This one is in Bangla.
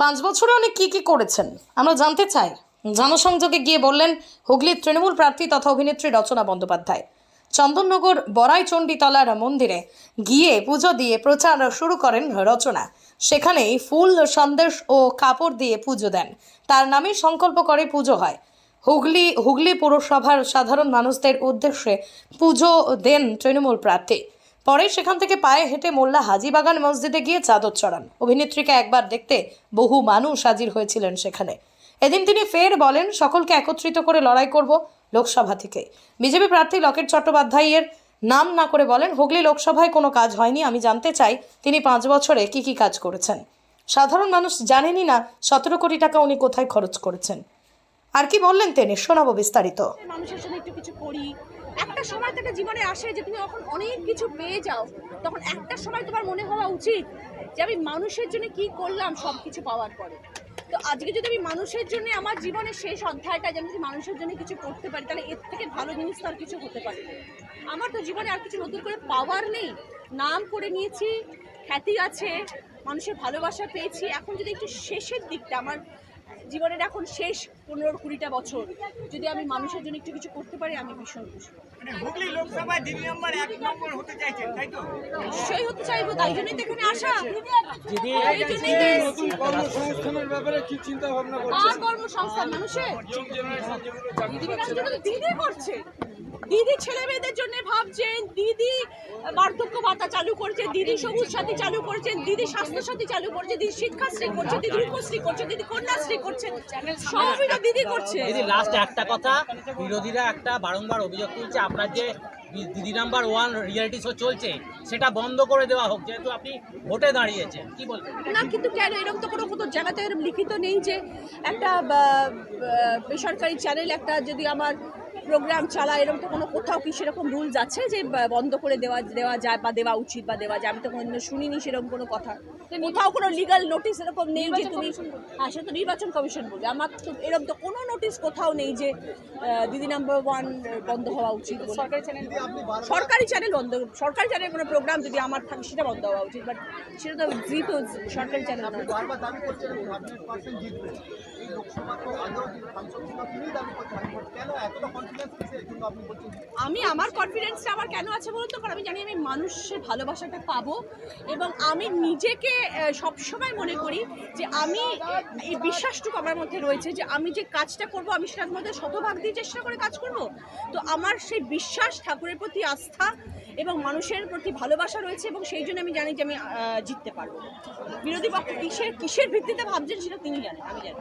5 বছরে উনি কি করেছেন আমরা জানতে চাই। জনসংযোগে গিয়ে বললেন হুগলির তৃণমূল প্রার্থী তথা অভিনেত্রী রচনা বন্দ্যোপাধ্যায়। চন্দননগর বড়াইচণ্ডীতলার মন্দিরে গিয়ে পুজো দিয়ে প্রচার শুরু করেন রচনা। সেখানেই ফুল সন্দেশ ও কাপড় দিয়ে পুজো দেন। তার নামে সংকল্প করে পুজো হয়। হুগলি পৌরসভার সাধারণ মানুষদের উদ্দেশ্যে পুজো দেন তৃণমূল প্রার্থী। পরে সেখান থেকে পায়ে হেঁটে মোল্লা হাজিবাগান মসজিদে গিয়ে চাদর চড়ান। অভিনেত্রীকে একবার দেখতে বহু মানুষ হাজির হয়েছিলেন সেখানে। এদিন তিনি ফের বলেন সকলকে একত্রিত করে লড়াই করব লোকসভা থেকে। বিজেপি প্রার্থী লকেট চট্টোপাধ্যায়ের নাম না করে বলেন হুগলি লোকসভায় কোনো কাজ হয়নি। আমি জানতে চাই তিনি 5 বছরে কি কাজ করেছেন। সাধারণ মানুষ জানেনই না 17 কোটি টাকা উনি কোথায় খরচ করেছেন। আর কি বললেন তিনি, শোনাবো বিস্তারিত। মানুষের জন্য একটু কিছু করি। একটা সময় থেকে জীবনে আসে যে তুমি যখন অনেক কিছু পেয়ে যাও, তখন একটা সময় তোমার মনে হওয়া উচিত যে আমি মানুষের জন্য কি করলাম সব কিছু পাওয়ার পরে। তো আজকে যদি আমি মানুষের জন্য আমার জীবনের শেষ অধ্যায়টা যেন যদি মানুষের জন্য কিছু করতে পারি, তাহলে এর থেকে ভালো জিনিস তো আর কিছু হতে পারে না। আমার তো জীবনে আর কিছু নতুন করে পাওয়ার নেই। নাম করে নিয়েছি, খ্যাতি আছে, মানুষের ভালোবাসা পেয়েছি। এখন যদি একটু শেষের দিকটা আমার জীবনের এখন শেষ 15-20টা বছর যদি আমি মানুষের জন্য একটু কিছু করতে পারি, আমি ভীষণ খুশি। হুগলি লোকসভায় দিদি নম্বর 1 নম্বর হতে চাইছেন, তাই তো? নিশ্চয়ই হতে চাইবো, তাই জন্যই তো এখানে আসা। নতুন কর্মসংস্থানের ব্যাপারে কি চিন্তা ভাবনা করছেন? কার কর্মসংস্থান? মানুষের। দিদি করছে, দিদি ছেলে মেয়েদের জন্য ভাবছেন, দিদি বার্ধক্য ভাতা চালু করেছে, দিদি সবুজ সাথী চালু করেছেন, দিদি স্বাস্থ্য সাথী চালু করেছে, দিদি শিক্ষাশ্রী করছে, দিদি রূপশ্রী করছে, দিদি কন্যাশ্রী করছে, সবই তো দিদি করছে। দিদি লাস্ট একটা কথা, বিরোধীরা একটা বারংবার অভিযোগ তুলছে আপনার যে দিদি নাম্বার 1 রিয়েলিটি শো চলছে সেটা বন্ধ করে দেওয়া হোক, যেহেতু আপনি ভোটে দাঁড়িয়েছেন, কি বলবেন? না, কিন্তু কেন এরকম তো কোনো জায়গাতে এরকম লিখিত নেই যে একটা বেসরকারি চ্যানেল একটা যদি আমার প্রোগ্রাম চালায়, এরকম তো কোনো কোথাও কি সেরকম রুলস আছে যে বন্ধ করে দেওয়া যায় বা দেওয়া উচিত বা দেওয়া যায়? আমি তো কোনোদিনও শুনিনি সেরকম কোনো কথা। কোথাও কোনো লিগাল নোটিশ এরকম নেই যে তুমি, হ্যাঁ সে তো নির্বাচন কমিশন বলবে। আমার তো এরকম তো কোনো নোটিশ কোথাও নেই যে দিদি নাম্বার 1 বন্ধ হওয়া উচিত। সরকারি চ্যানেল বন্ধ, সরকারি চ্যানেল কোনো প্রোগ্রাম যদি আমার থাকে সেটা বন্ধ হওয়া উচিত, বাট সেটা তো জি তো সরকারি চ্যানেল নয়। বারবার দাবি করছেন 100% জিতবে এই লোকসভা, তো আগেও সাংসদ ছিল, তিনি দাবি করছেন, কেন এতটা কনফিডেন্স কিসের জন্য আপনি বলছেন? আমি আমার কনফিডেন্সটা আমার কেন আছে বলুন তো, কারণ আমি জানি আমি মানুষের ভালোবাসাটা পাবো এবং আমি নিজেকে সবসময় মনে করি যে আমি এই বিশ্বাসটুকু আমার মধ্যে রয়েছে যে আমি যে কাজটা করব আমি সেটার মধ্যে শতভাগ দিয়ে চেষ্টা করে কাজ করব। তো আমার সেই বিশ্বাস, ঠাকুরের প্রতি আস্থা এবং মানুষের প্রতি ভালোবাসা রয়েছে এবং সেই জন্য আমি জানি যে আমি জিততে পারবো। বিরোধী পক্ষ কিসের ভিত্তিতে ভাবছেন সেটা তিনি জানেন, আমি জানি।